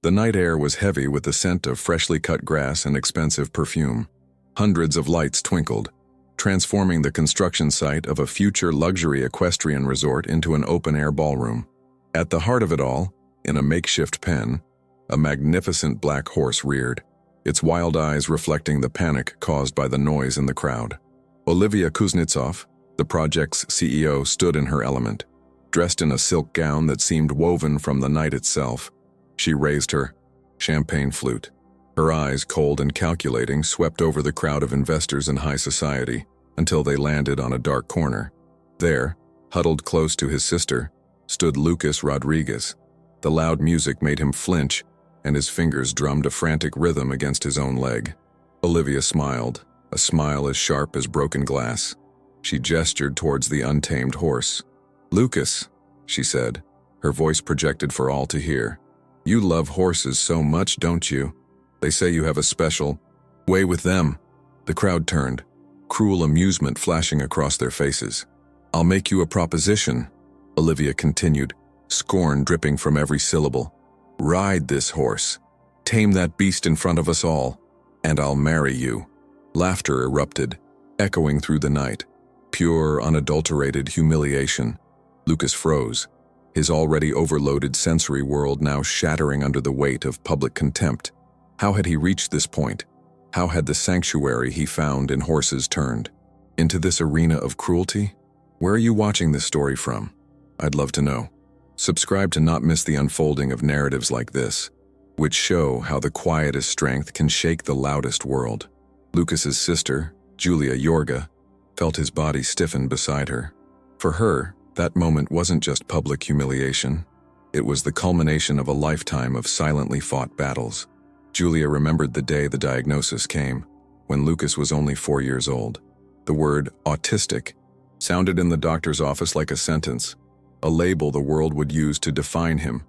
The night air was heavy with the scent of freshly cut grass and expensive perfume. Hundreds of lights twinkled, transforming the construction site of a future luxury equestrian resort into an open-air ballroom. At the heart of it all, in a makeshift pen, a magnificent black horse reared, its wild eyes reflecting the panic caused by the noise in the crowd. Olivia Kuznetsov, the project's CEO, stood in her element. Dressed in a silk gown that seemed woven from the night itself, she raised her champagne flute. Her eyes, cold and calculating, swept over the crowd of investors in high society until they landed on a dark corner. There, huddled close to his sister, stood Lucas Rodriguez. The loud music made him flinch, and his fingers drummed a frantic rhythm against his own leg. Olivia smiled, a smile as sharp as broken glass. She gestured towards the untamed horse. "Lucas," she said, her voice projected for all to hear. "You love horses so much, don't you? They say you have a special way with them." The crowd turned, cruel amusement flashing across their faces. "I'll make you a proposition," Olivia continued, scorn dripping from every syllable. "Ride this horse. Tame that beast in front of us all, and I'll marry you." Laughter erupted, echoing through the night. Pure, unadulterated humiliation. Lucas froze, his already overloaded sensory world now shattering under the weight of public contempt. How had he reached this point? How had the sanctuary he found in horses turned into this arena of cruelty? Where are you watching this story from? I'd love to know. Subscribe to not miss the unfolding of narratives like this, which show how the quietest strength can shake the loudest world. Lucas's sister, Julia Yorga, felt his body stiffen beside her. For her, that moment wasn't just public humiliation. It was the culmination of a lifetime of silently fought battles. Julia remembered the day the diagnosis came, when Lucas was only 4 years old. The word autistic sounded in the doctor's office like a sentence, a label the world would use to define him,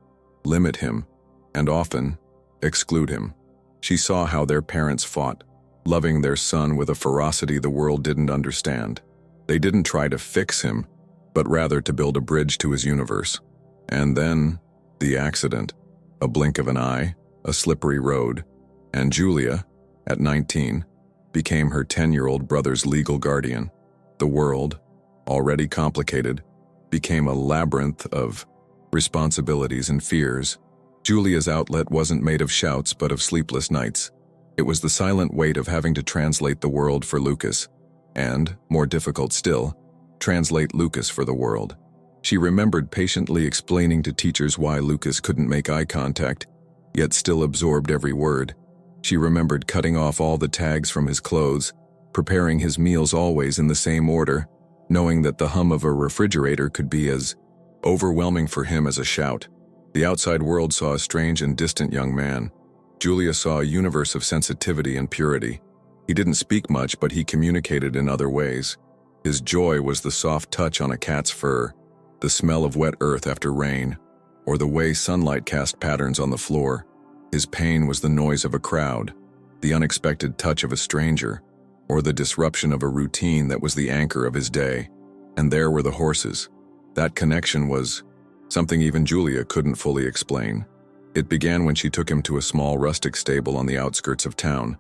limit him, and often exclude him. She saw how their parents fought, loving their son with a ferocity the world didn't understand. They didn't try to fix him, but rather to build a bridge to his universe. And then, the accident. A blink of an eye, a slippery road, and Julia, at 19, became her 10-year-old brother's legal guardian. The world, already complicated, became a labyrinth of responsibilities and fears. Julia's outlet wasn't made of shouts but of sleepless nights. It was the silent weight of having to translate the world for Lucas, and, more difficult still, translate Lucas for the world. She remembered patiently explaining to teachers why Lucas couldn't make eye contact, yet still absorbed every word. She remembered cutting off all the tags from his clothes, preparing his meals always in the same order, knowing that the hum of a refrigerator could be as overwhelming for him as a shout. The outside world saw a strange and distant young man. Julia saw a universe of sensitivity and purity. He didn't speak much, but he communicated in other ways. His joy was the soft touch on a cat's fur, the smell of wet earth after rain, or the way sunlight cast patterns on the floor. His pain was the noise of a crowd, the unexpected touch of a stranger, or the disruption of a routine that was the anchor of his day. And there were the horses. That connection was something even Julia couldn't fully explain. It began when she took him to a small rustic stable on the outskirts of town,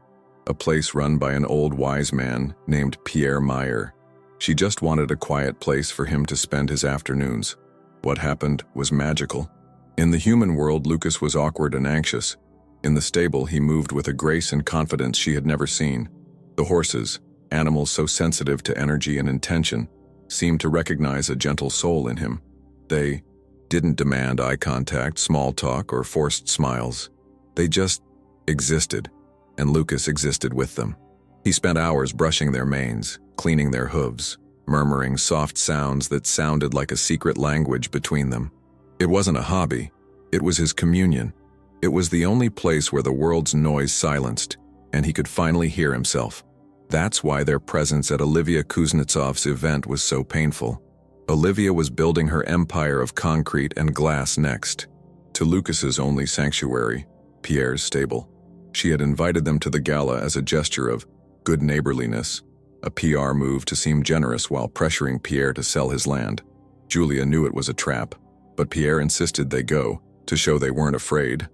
a place run by an old wise man named Pierre Meyer. She just wanted a quiet place for him to spend his afternoons. What happened was magical. In the human world, Lucas was awkward and anxious. In the stable, he moved with a grace and confidence she had never seen. The horses, animals so sensitive to energy and intention, seemed to recognize a gentle soul in him. They didn't demand eye contact, small talk, or forced smiles. They just existed, and Lucas existed with them. He spent hours brushing their manes, cleaning their hooves, murmuring soft sounds that sounded like a secret language between them. It wasn't a hobby, it was his communion. It was the only place where the world's noise silenced, and he could finally hear himself. That's why their presence at Olivia Kuznetsov's event was so painful. Olivia was building her empire of concrete and glass next to Lucas's only sanctuary, Pierre's stable. She had invited them to the gala as a gesture of good neighborliness, a PR move to seem generous while pressuring Pierre to sell his land. Julia knew it was a trap, but Pierre insisted they go, to show they weren't afraid.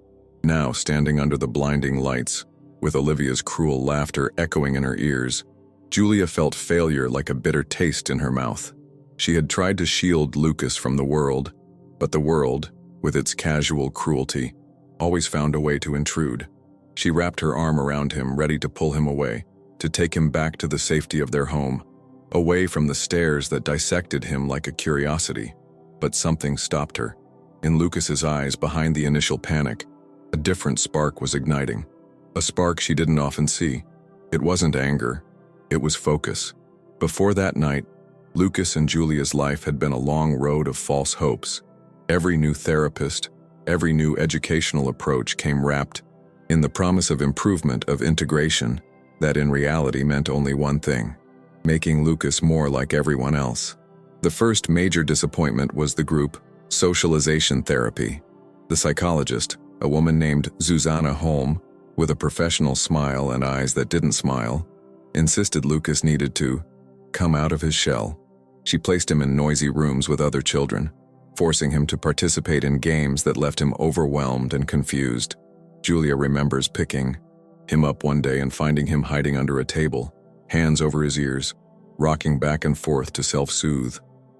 Now, standing under the blinding lights, with Olivia's cruel laughter echoing in her ears, Julia felt failure like a bitter taste in her mouth. She had tried to shield Lucas from the world, but the world, with its casual cruelty, always found a way to intrude. She wrapped her arm around him, ready to pull him away, to take him back to the safety of their home, away from the stares that dissected him like a curiosity. But something stopped her. In Lucas's eyes, behind the initial panic, a different spark was igniting. A spark she didn't often see. It wasn't anger. It was focus. Before that night, Lucas and Julia's life had been a long road of false hopes. Every new therapist, every new educational approach came wrapped in the promise of improvement, of integration, that in reality meant only one thing: making Lucas more like everyone else. The first major disappointment was the group socialization therapy. The psychologist, a woman named Susanna Holm, with a professional smile and eyes that didn't smile, insisted Lucas needed to come out of his shell. She placed him in noisy rooms with other children, forcing him to participate in games that left him overwhelmed and confused. Julia remembers picking him up one day and finding him hiding under a table, hands over his ears, rocking back and forth to self-soothe.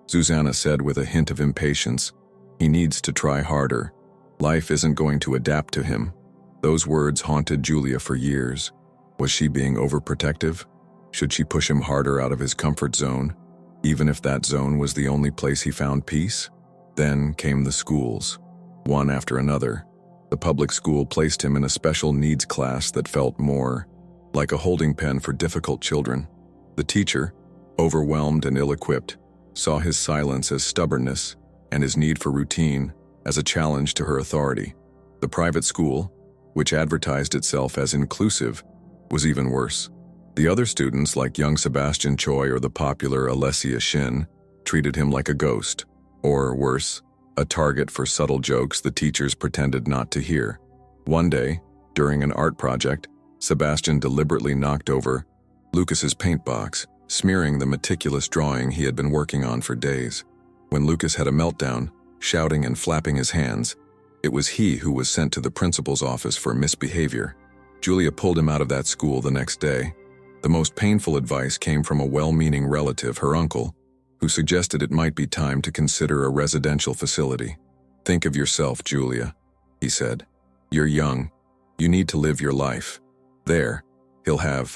Susanna said with a hint of impatience, "He needs to try harder. Life isn't going to adapt to him." Those words haunted Julia for years. Was she being overprotective? Should she push him harder out of his comfort zone, even if that zone was the only place he found peace? Then came the schools, one after another. The public school placed him in a special needs class that felt more like a holding pen for difficult children. The teacher, overwhelmed and ill-equipped, saw his silence as stubbornness and his need for routine as a challenge to her authority. The private school, which advertised itself as inclusive, was even worse. The other students, like young Sebastian Choi or the popular Alessia Shin, treated him like a ghost, or worse, a target for subtle jokes the teachers pretended not to hear. One day, during an art project, Sebastian deliberately knocked over Lucas's paint box, smearing the meticulous drawing he had been working on for days. When Lucas had a meltdown, shouting and flapping his hands, it was he who was sent to the principal's office for misbehavior. Julia pulled him out of that school the next day. The most painful advice came from a well-meaning relative, her uncle, who suggested it might be time to consider a residential facility. "Think of yourself, Julia," he said. "You're young. You need to live your life. There, he'll have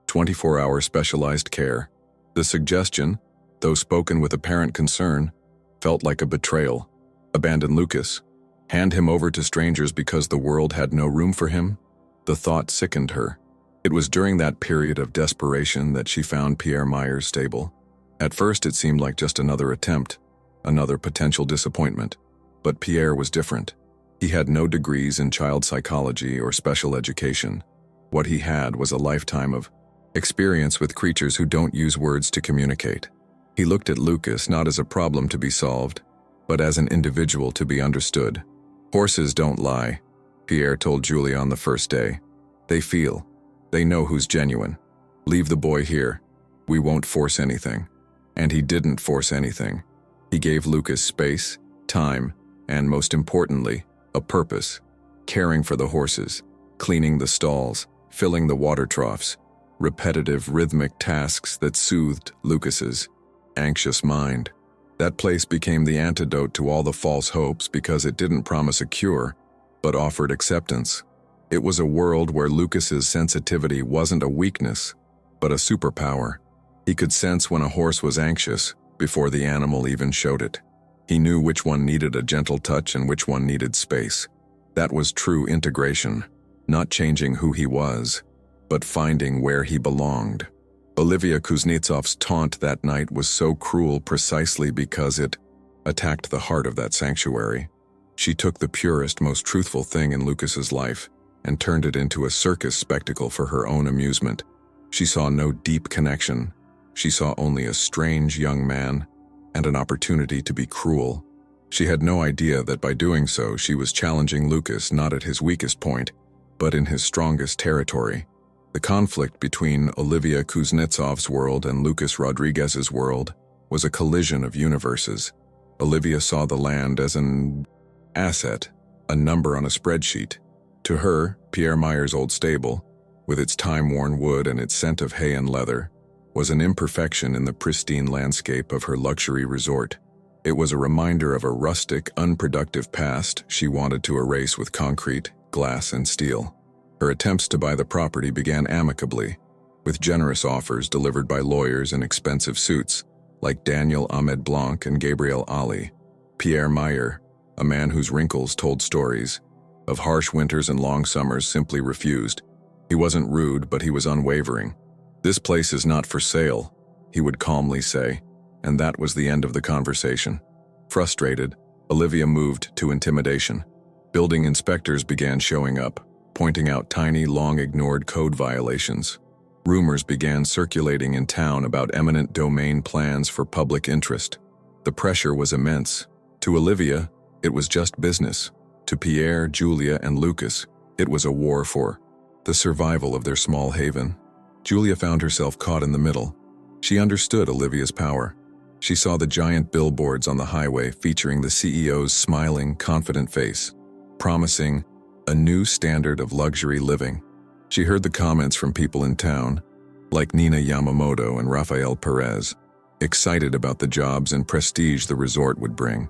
24-hour specialized care." The suggestion, though spoken with apparent concern, felt like a betrayal. Abandon Lucas? Hand him over to strangers because the world had no room for him? The thought sickened her. It was during that period of desperation that she found Pierre Meyer's stable. At first it seemed like just another attempt, another potential disappointment. But Pierre was different. He had no degrees in child psychology or special education. What he had was a lifetime of experience with creatures who don't use words to communicate. He looked at Lucas not as a problem to be solved, but as an individual to be understood. "Horses don't lie," Pierre told Julia on the first day. "They feel. They know who's genuine. Leave the boy here. We won't force anything." And he didn't force anything. He gave Lucas space, time, and most importantly, a purpose. Caring for the horses, cleaning the stalls, filling the water troughs, repetitive rhythmic tasks that soothed Lucas's anxious mind. That place became the antidote to all the false hopes because it didn't promise a cure, but offered acceptance. It was a world where Lucas's sensitivity wasn't a weakness, but a superpower. He could sense when a horse was anxious before the animal even showed it. He knew which one needed a gentle touch and which one needed space. That was true integration, not changing who he was, but finding where he belonged. Olivia Kuznetsov's taunt that night was so cruel precisely because it attacked the heart of that sanctuary. She took the purest, most truthful thing in Lucas's life and turned it into a circus spectacle for her own amusement. She saw no deep connection. She saw only a strange young man and an opportunity to be cruel. She had no idea that by doing so she was challenging Lucas not at his weakest point, but in his strongest territory. The conflict between Olivia Kuznetsov's world and Lucas Rodriguez's world was a collision of universes. Olivia saw the land as an asset, a number on a spreadsheet. To her, Pierre Meyer's old stable, with its time-worn wood and its scent of hay and leather, was an imperfection in the pristine landscape of her luxury resort. It was a reminder of a rustic, unproductive past she wanted to erase with concrete, glass, and steel. Her attempts to buy the property began amicably, with generous offers delivered by lawyers in expensive suits, like Daniel Ahmed Blanc and Gabriel Ali. Pierre Meyer, a man whose wrinkles told stories of harsh winters and long summers, simply refused. He wasn't rude, but he was unwavering. "This place is not for sale," he would calmly say, and that was the end of the conversation. Frustrated, Olivia moved to intimidation. Building inspectors began showing up, pointing out tiny, long-ignored code violations. Rumors began circulating in town about eminent domain plans for public interest. The pressure was immense. To Olivia, it was just business. To Pierre, Julia, and Lucas, it was a war for the survival of their small haven. Julia found herself caught in the middle. She understood Olivia's power. She saw the giant billboards on the highway featuring the CEO's smiling, confident face, promising a new standard of luxury living. She heard the comments from people in town, like Nina Yamamoto and Rafael Perez, excited about the jobs and prestige the resort would bring.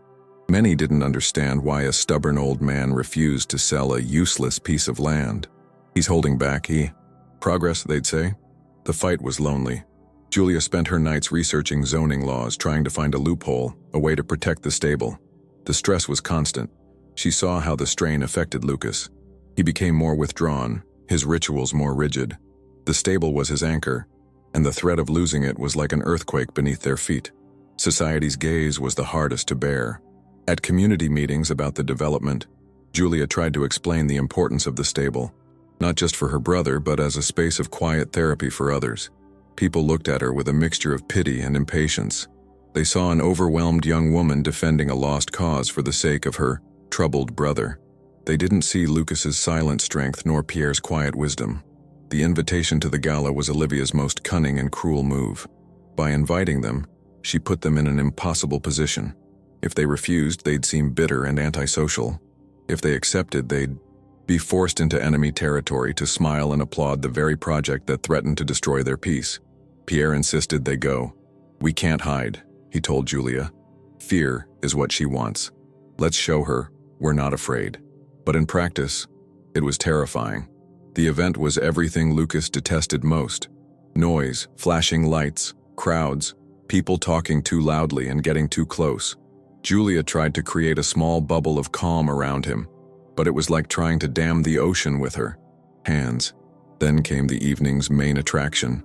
Many didn't understand why a stubborn old man refused to sell a useless piece of land. "He's holding back, Progress, they'd say. The fight was lonely. Julia spent her nights researching zoning laws, trying to find a loophole, a way to protect the stable. The stress was constant. She saw how the strain affected Lucas. He became more withdrawn, his rituals more rigid. The stable was his anchor, and the threat of losing it was like an earthquake beneath their feet. Society's gaze was the hardest to bear. At community meetings about the development, Julia tried to explain the importance of the stable, not just for her brother, but as a space of quiet therapy for others. People looked at her with a mixture of pity and impatience. They saw an overwhelmed young woman defending a lost cause for the sake of her troubled brother. They didn't see Lucas's silent strength nor Pierre's quiet wisdom. The invitation to the gala was Olivia's most cunning and cruel move. By inviting them, she put them in an impossible position. If they refused, they'd seem bitter and antisocial. If they accepted, they'd be forced into enemy territory to smile and applaud the very project that threatened to destroy their peace. Pierre insisted they go. "We can't hide," he told Julia. "Fear is what she wants. Let's show her we're not afraid." But in practice, it was terrifying. The event was everything Lucas detested most. Noise, flashing lights, crowds, people talking too loudly and getting too close. Julia tried to create a small bubble of calm around him, but it was like trying to dam the ocean with her hands. Then came the evening's main attraction.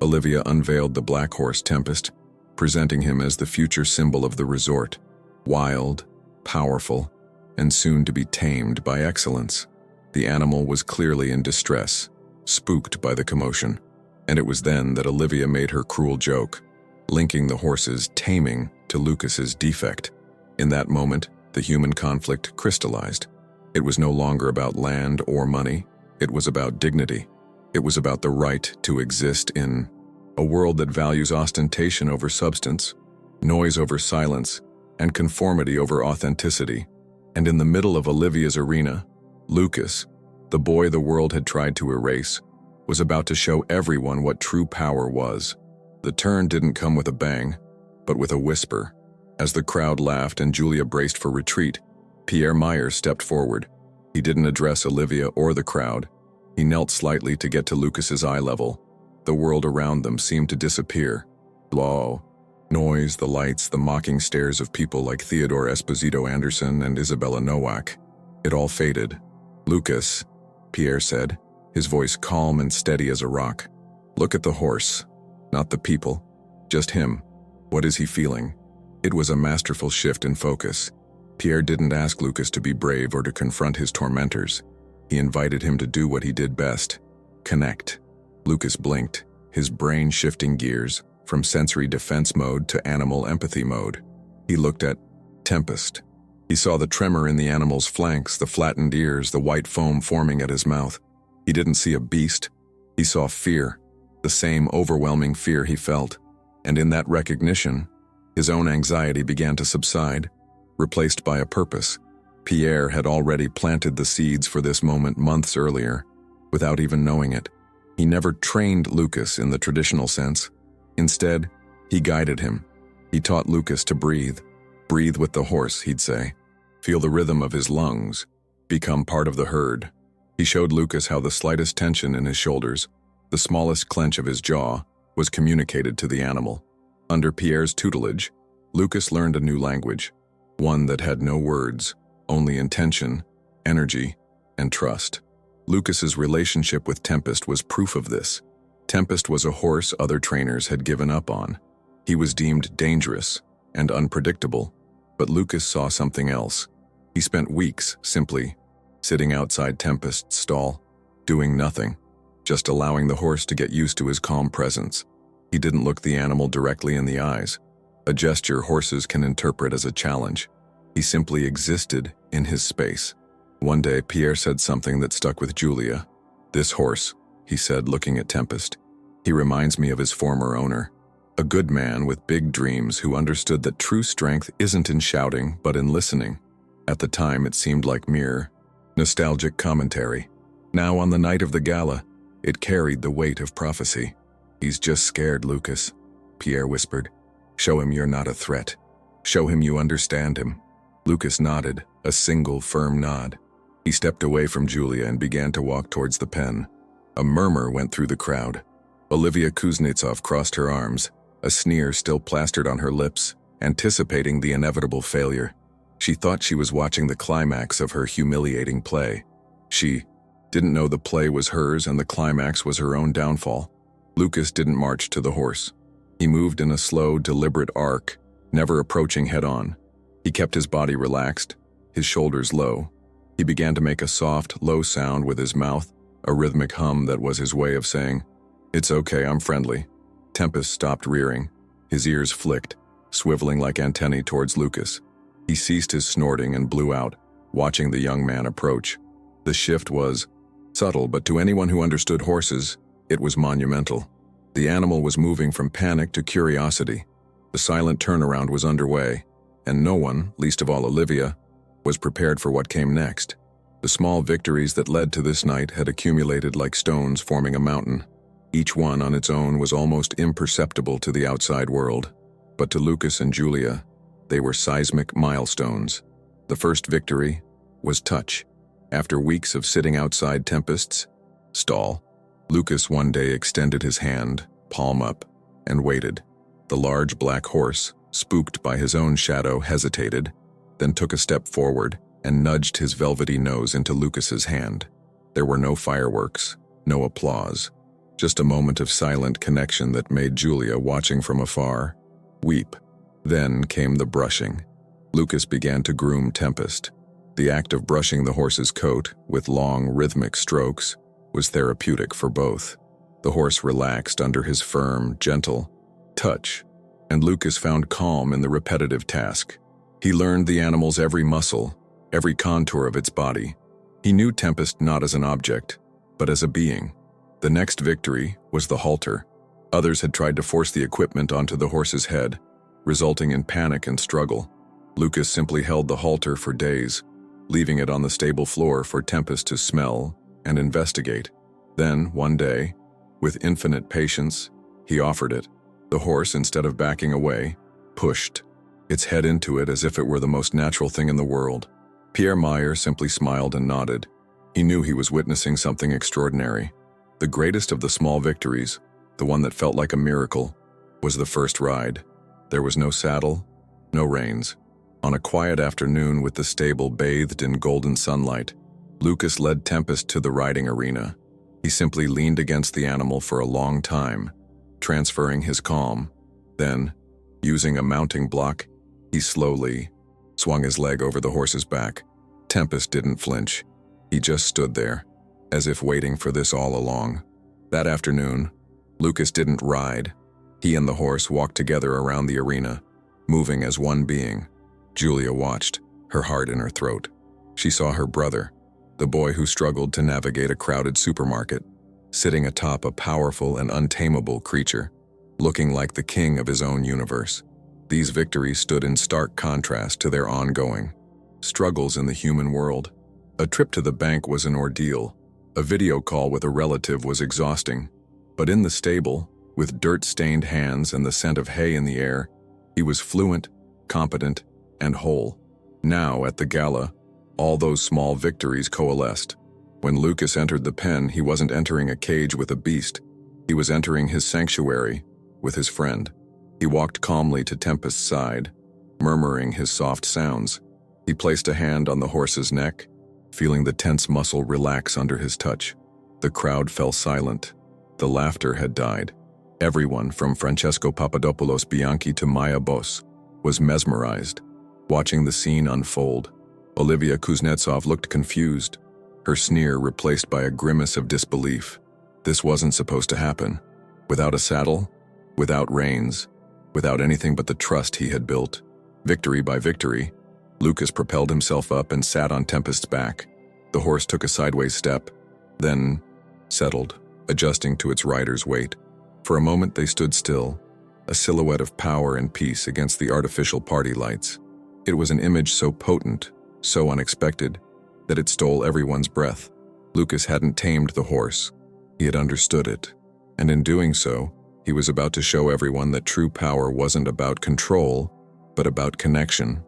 Olivia unveiled the Black Horse Tempest, presenting him as the future symbol of the resort. Wild, powerful, and soon to be tamed by excellence. The animal was clearly in distress, spooked by the commotion. And it was then that Olivia made her cruel joke, linking the horse's taming to Lucas's defect. In that moment, the human conflict crystallized. It was no longer about land or money. It was about dignity. It was about the right to exist in a world that values ostentation over substance, noise over silence, and conformity over authenticity. And in the middle of Olivia's arena, Lucas, the boy the world had tried to erase, was about to show everyone what true power was. The turn didn't come with a bang, but with a whisper. As the crowd laughed and Julia braced for retreat, Pierre Meyer stepped forward. He didn't address Olivia or the crowd. He knelt slightly to get to Lucas's eye level. The world around them seemed to disappear. Law, noise, the lights, the mocking stares of people like Theodore Esposito Anderson and Isabella Nowak. It all faded. "Lucas," Pierre said, his voice calm and steady as a rock. "Look at the horse, not the people, just him. What is he feeling?" It was a masterful shift in focus. Pierre didn't ask Lucas to be brave or to confront his tormentors. He invited him to do what he did best: connect. Lucas blinked, his brain shifting gears from sensory defense mode to animal empathy mode. He looked at Tempest. He saw the tremor in the animal's flanks, the flattened ears, the white foam forming at his mouth. He didn't see a beast. He saw fear, the same overwhelming fear he felt. And in that recognition, his own anxiety began to subside, replaced by a purpose. Pierre had already planted the seeds for this moment months earlier, without even knowing it. He never trained Lucas in the traditional sense. Instead, he guided him. He taught Lucas to breathe. Breathe with the horse, he'd say. Feel the rhythm of his lungs. Become part of the herd. He showed Lucas how the slightest tension in his shoulders, the smallest clench of his jaw, was communicated to the animal. Under Pierre's tutelage, Lucas learned a new language, one that had no words, only intention, energy, and trust. Lucas's relationship with Tempest was proof of this. Tempest was a horse other trainers had given up on. He was deemed dangerous and unpredictable, but Lucas saw something else. He spent weeks simply sitting outside Tempest's stall, doing nothing, just allowing the horse to get used to his calm presence. He didn't look the animal directly in the eyes, a gesture horses can interpret as a challenge. He simply existed in his space. One day, Pierre said something that stuck with Julia. "This horse," he said, looking at Tempest. "He reminds me of his former owner. A good man with big dreams who understood that true strength isn't in shouting, but in listening." At the time, it seemed like mere nostalgic commentary. Now, on the night of the gala, it carried the weight of prophecy. "He's just scared, Lucas," Pierre whispered. "Show him you're not a threat. Show him you understand him." Lucas nodded, a single firm nod. He stepped away from Julia and began to walk towards the pen. A murmur went through the crowd. Olivia Kuznetsov crossed her arms, a sneer still plastered on her lips, anticipating the inevitable failure. She thought she was watching the climax of her humiliating play. She didn't know the play was hers and the climax was her own downfall. Lucas didn't march to the horse. He moved in a slow, deliberate arc, never approaching head-on. He kept his body relaxed, his shoulders low. He began to make a soft, low sound with his mouth, a rhythmic hum that was his way of saying, "It's okay, I'm friendly." Tempest stopped rearing. His ears flicked, swiveling like antennae towards Lucas. He ceased his snorting and blew out, watching the young man approach. The shift was subtle, but to anyone who understood horses, it was monumental. The animal was moving from panic to curiosity. The silent turnaround was underway, and no one, least of all Olivia, was prepared for what came next. The small victories that led to this night had accumulated like stones forming a mountain. Each one on its own was almost imperceptible to the outside world, but to Lucas and Julia, they were seismic milestones. The first victory was touch. After weeks of sitting outside Tempest's stall, Lucas one day extended his hand, palm up, and waited. The large black horse, spooked by his own shadow, hesitated, then took a step forward and nudged his velvety nose into Lucas's hand. There were no fireworks, no applause, just a moment of silent connection that made Julia, watching from afar, weep. Then came the brushing. Lucas began to groom Tempest. The act of brushing the horse's coat, with long, rhythmic strokes, was therapeutic for both. The horse relaxed under his firm, gentle touch, and Lucas found calm in the repetitive task. He learned the animal's every muscle, every contour of its body. He knew Tempest not as an object, but as a being. The next victory was the halter. Others had tried to force the equipment onto the horse's head, resulting in panic and struggle. Lucas simply held the halter for days, leaving it on the stable floor for Tempest to smell and investigate. Then, one day, with infinite patience, he offered it. The horse, instead of backing away, pushed its head into it as if it were the most natural thing in the world. Pierre Meyer simply smiled and nodded. He knew he was witnessing something extraordinary. The greatest of the small victories, the one that felt like a miracle, was the first ride. There was no saddle, no reins. On a quiet afternoon with the stable bathed in golden sunlight, Lucas led Tempest to the riding arena. He simply leaned against the animal for a long time, transferring his calm. Then, using a mounting block, he slowly swung his leg over the horse's back. Tempest didn't flinch. He just stood there, as if waiting for this all along. That afternoon, Lucas didn't ride. He and the horse walked together around the arena, moving as one being. Julia watched, her heart in her throat. She saw her brother, the boy who struggled to navigate a crowded supermarket, sitting atop a powerful and untamable creature, looking like the king of his own universe. These victories stood in stark contrast to their ongoing struggles in the human world. A trip to the bank was an ordeal. A video call with a relative was exhausting. But in the stable, with dirt-stained hands and the scent of hay in the air, he was fluent, competent, and whole. Now, at the gala, all those small victories coalesced. When Lucas entered the pen, he wasn't entering a cage with a beast. He was entering his sanctuary with his friend. He walked calmly to Tempest's side, murmuring his soft sounds. He placed a hand on the horse's neck, feeling the tense muscle relax under his touch. The crowd fell silent. The laughter had died. Everyone, from Francesco Papadopoulos Bianchi to Maya Boss, was mesmerized, watching the scene unfold. Olivia Kuznetsov looked confused, her sneer replaced by a grimace of disbelief. This wasn't supposed to happen. Without a saddle, without reins, without anything but the trust he had built. Victory by victory, Lucas propelled himself up and sat on Tempest's back. The horse took a sideways step, then settled, adjusting to its rider's weight. For a moment they stood still, a silhouette of power and peace against the artificial party lights. It was an image so potent, so unexpected, that it stole everyone's breath. Lucas hadn't tamed the horse. He had understood it, and in doing so, he was about to show everyone that true power wasn't about control, but about connection.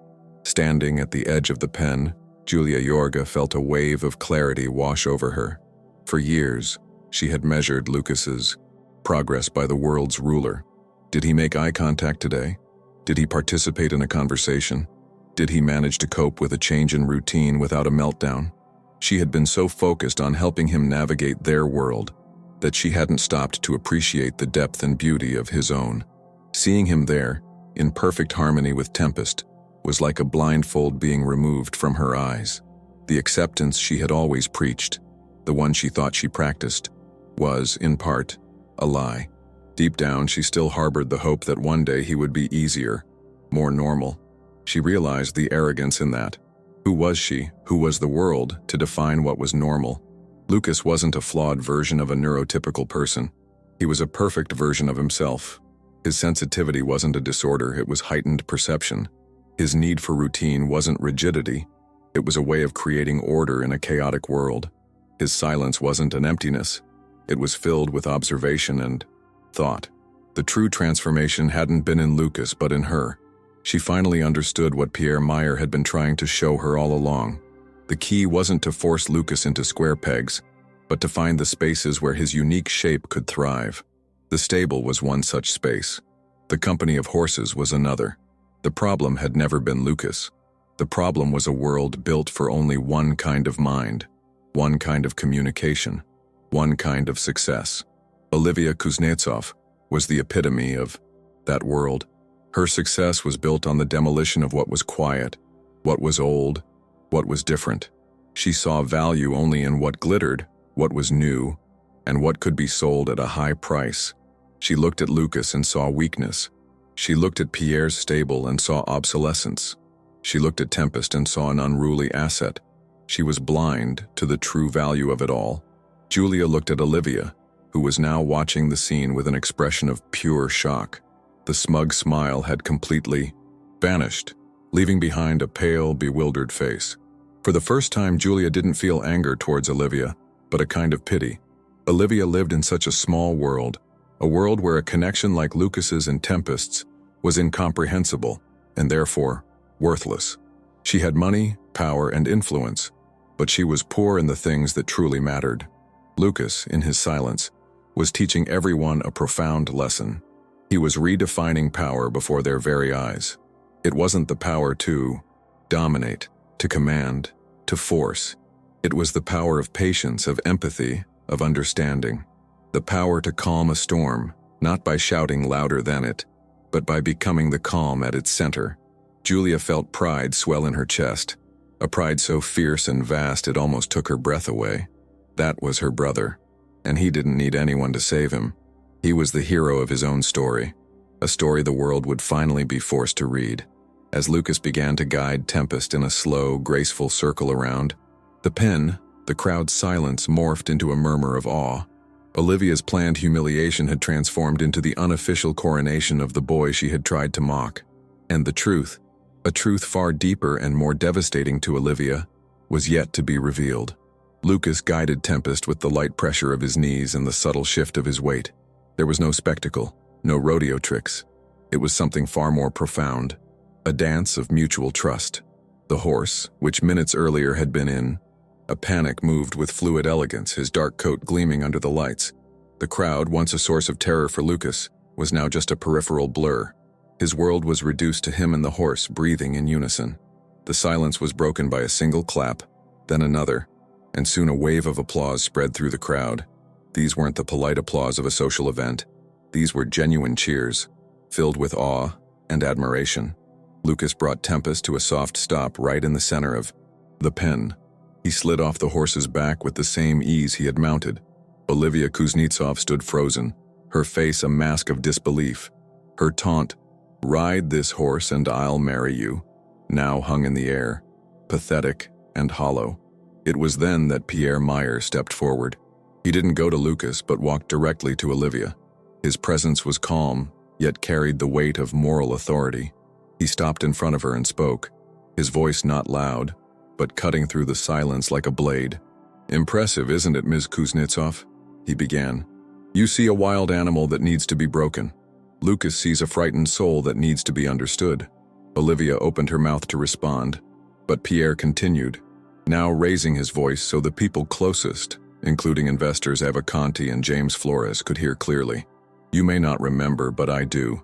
Standing at the edge of the pen, Julia Yorga felt a wave of clarity wash over her. For years, she had measured Lucas's progress by the world's ruler. Did he make eye contact today? Did he participate in a conversation? Did he manage to cope with a change in routine without a meltdown? She had been so focused on helping him navigate their world that she hadn't stopped to appreciate the depth and beauty of his own. Seeing him there, in perfect harmony with Tempest, was like a blindfold being removed from her eyes. The acceptance she had always preached, the one she thought she practiced, was, in part, a lie. Deep down, she still harbored the hope that one day he would be easier, more normal. She realized the arrogance in that. Who was she, who was the world, to define what was normal? Lucas wasn't a flawed version of a neurotypical person. He was a perfect version of himself. His sensitivity wasn't a disorder, it was heightened perception. His need for routine wasn't rigidity, it was a way of creating order in a chaotic world. His silence wasn't an emptiness, it was filled with observation and thought. The true transformation hadn't been in Lucas but in her. She finally understood what Pierre Meyer had been trying to show her all along. The key wasn't to force Lucas into square pegs, but to find the spaces where his unique shape could thrive. The stable was one such space. The company of horses was another. The problem had never been Lucas. The problem was a world built for only one kind of mind, one kind of communication, one kind of success. Olivia Kuznetsov was the epitome of that world. Her success was built on the demolition of what was quiet, what was old, what was different. She saw value only in what glittered, what was new, and what could be sold at a high price. She looked at Lucas and saw weakness. She looked at Pierre's stable and saw obsolescence. She looked at Tempest and saw an unruly asset. She was blind to the true value of it all. Julia looked at Olivia, who was now watching the scene with an expression of pure shock. The smug smile had completely vanished, leaving behind a pale, bewildered face. For the first time, Julia didn't feel anger towards Olivia, but a kind of pity. Olivia lived in such a small world, a world where a connection like Lucas's and Tempest's was incomprehensible, and therefore worthless. She had money, power, and influence, but she was poor in the things that truly mattered. Lucas, in his silence, was teaching everyone a profound lesson. He was redefining power before their very eyes. It wasn't the power to dominate, to command, to force. It was the power of patience, of empathy, of understanding. The power to calm a storm, not by shouting louder than it, but by becoming the calm at its center. Julia felt pride swell in her chest, a pride so fierce and vast it almost took her breath away. That was her brother, and he didn't need anyone to save him. He was the hero of his own story, a story the world would finally be forced to read. As Lucas began to guide Tempest in a slow, graceful circle around the pen, the crowd's silence morphed into a murmur of awe. Olivia's planned humiliation had transformed into the unofficial coronation of the boy she had tried to mock. And the truth, A truth far deeper and more devastating to Olivia was yet to be revealed. Lucas guided Tempest with the light pressure of his knees and the subtle shift of his weight. There was no spectacle, no rodeo tricks. It was something far more profound, a dance of mutual trust. The horse, which minutes earlier had been in a panic, moved with fluid elegance, his dark coat gleaming under the lights. The crowd, once a source of terror for Lucas, was now just a peripheral blur. His world was reduced to him and the horse breathing in unison. The silence was broken by a single clap, then another, and soon a wave of applause spread through the crowd. These weren't the polite applause of a social event. These were genuine cheers, filled with awe and admiration. Lucas brought Tempest to a soft stop right in the center of the pen. He slid off the horse's back with the same ease he had mounted. Olivia Kuznetsov stood frozen, her face a mask of disbelief. Her taunt, "Ride this horse and I'll marry you," now hung in the air, pathetic and hollow. It was then that Pierre Meyer stepped forward. He didn't go to Lucas but walked directly to Olivia. His presence was calm, yet carried the weight of moral authority. He stopped in front of her and spoke, his voice not loud, but cutting through the silence like a blade. "Impressive, isn't it, Ms. Kuznetsov?" he began. "You see a wild animal that needs to be broken. Lucas sees a frightened soul that needs to be understood." Olivia opened her mouth to respond, but Pierre continued, now raising his voice so the people closest, including investors Eva Conti and James Flores, could hear clearly. "You may not remember, but I do.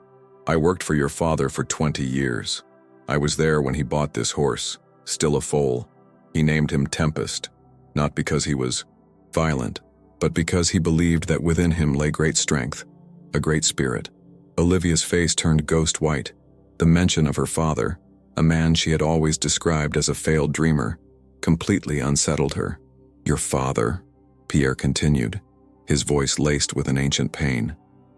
I worked for your father for 20 years. I was there when he bought this horse, still a foal. He named him Tempest, not because he was violent, but because he believed that within him lay great strength, a great spirit." Olivia's face turned ghost white. The mention of her father, a man she had always described as a failed dreamer, completely unsettled her. "Your father?" Pierre continued, his voice laced with an ancient pain.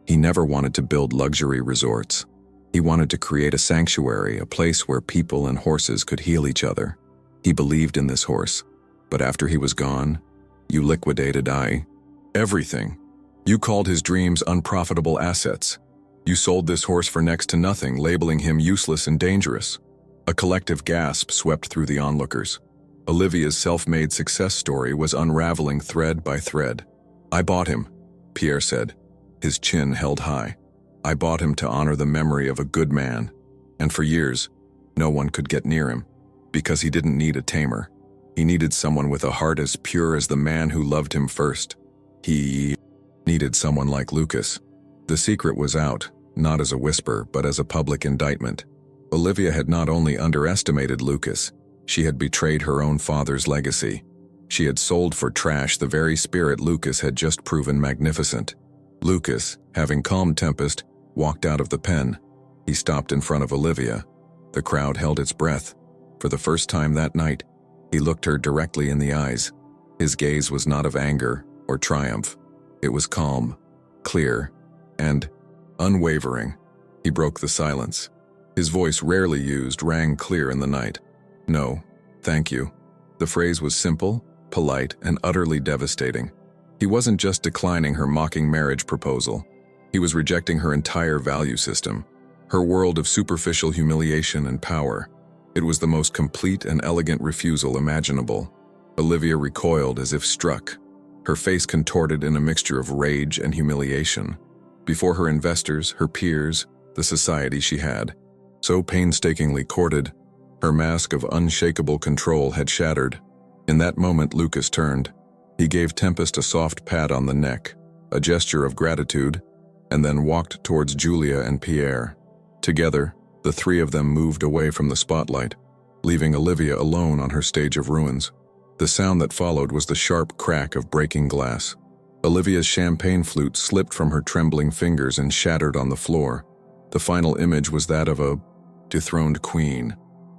"He never wanted to build luxury resorts. He wanted to create a sanctuary, a place where people and horses could heal each other. He believed in this horse, but after he was gone, you liquidated everything. You called his dreams unprofitable assets. You sold this horse for next to nothing, labeling him useless and dangerous." A collective gasp swept through the onlookers. Olivia's self-made success story was unraveling thread by thread. "I bought him," Pierre said, his chin held high. "I bought him to honor the memory of a good man, and for years, no one could get near him, because he didn't need a tamer. He needed someone with a heart as pure as the man who loved him first. He needed someone like Lucas." The secret was out, not as a whisper, but as a public indictment. Olivia had not only underestimated Lucas, she had betrayed her own father's legacy. She had sold for trash the very spirit Lucas had just proven magnificent. Lucas, having calmed Tempest, walked out of the pen. He stopped in front of Olivia. The crowd held its breath. For the first time that night, he looked her directly in the eyes. His gaze was not of anger or triumph. It was calm, clear, and unwavering. He broke the silence. His voice, rarely used, rang clear in the night. "No, thank you." The phrase was simple, polite, and utterly devastating. He wasn't just declining her mocking marriage proposal. He was rejecting her entire value system, her world of superficial humiliation and power. It was the most complete and elegant refusal imaginable. Olivia recoiled as if struck, her face contorted in a mixture of rage and humiliation. Before her investors, her peers, the society she had so painstakingly courted, her mask of unshakable control had shattered. In that moment, Lucas turned. He gave Tempest a soft pat on the neck, a gesture of gratitude, and then walked towards Julia and Pierre. Together, the three of them moved away from the spotlight, leaving Olivia alone on her stage of ruins. The sound that followed was the sharp crack of breaking glass. Olivia's champagne flute slipped from her trembling fingers and shattered on the floor. The final image was that of a dethroned queen,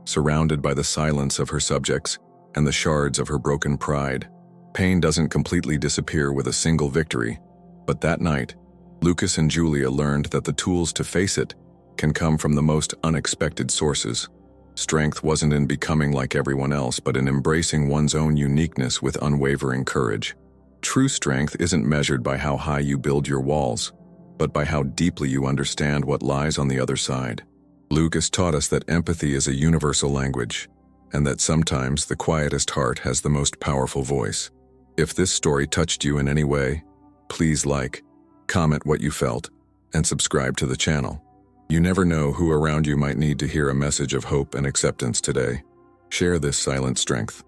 surrounded by the silence of her subjects and the shards of her broken pride. Pain doesn't completely disappear with a single victory, but that night, Lucas and Julia learned that the tools to face it can come from the most unexpected sources. Strength wasn't in becoming like everyone else, but in embracing one's own uniqueness with unwavering courage. True strength isn't measured by how high you build your walls, but by how deeply you understand what lies on the other side. Lucas taught us that empathy is a universal language, and that sometimes the quietest heart has the most powerful voice. If this story touched you in any way, please like, comment what you felt, and subscribe to the channel. You never know who around you might need to hear a message of hope and acceptance today. Share this silent strength.